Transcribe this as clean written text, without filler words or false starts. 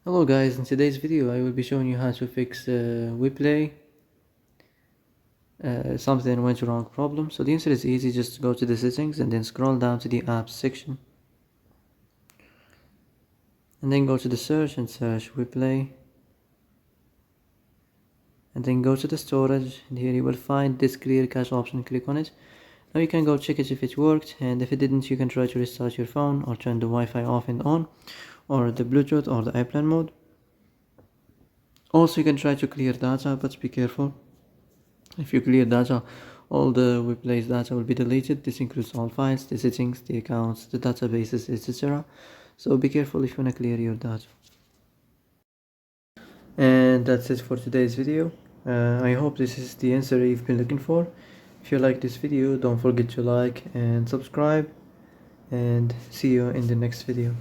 Hello guys, in today's video I will be showing you how to fix Weplay. Something went wrong problem. So the answer is easy, just go to the settings and then scroll down to the apps section. And then go to the search and search Weplay. And then go to the storage and here you will find this clear cache option, click on it. Now you can go check it if it worked, and if it didn't you can try to restart your phone or turn the Wi-Fi off and on, or the Bluetooth or the airplane mode. Also you can try to clear data, but be careful. If you clear data, all the Weplay's data will be deleted. This includes all files, the settings, the accounts, the databases, etc. So be careful if you want to clear your data. And that's it for today's video. I hope this is the answer you've been looking for. If you like this video, don't forget to like and subscribe, and see you in the next video.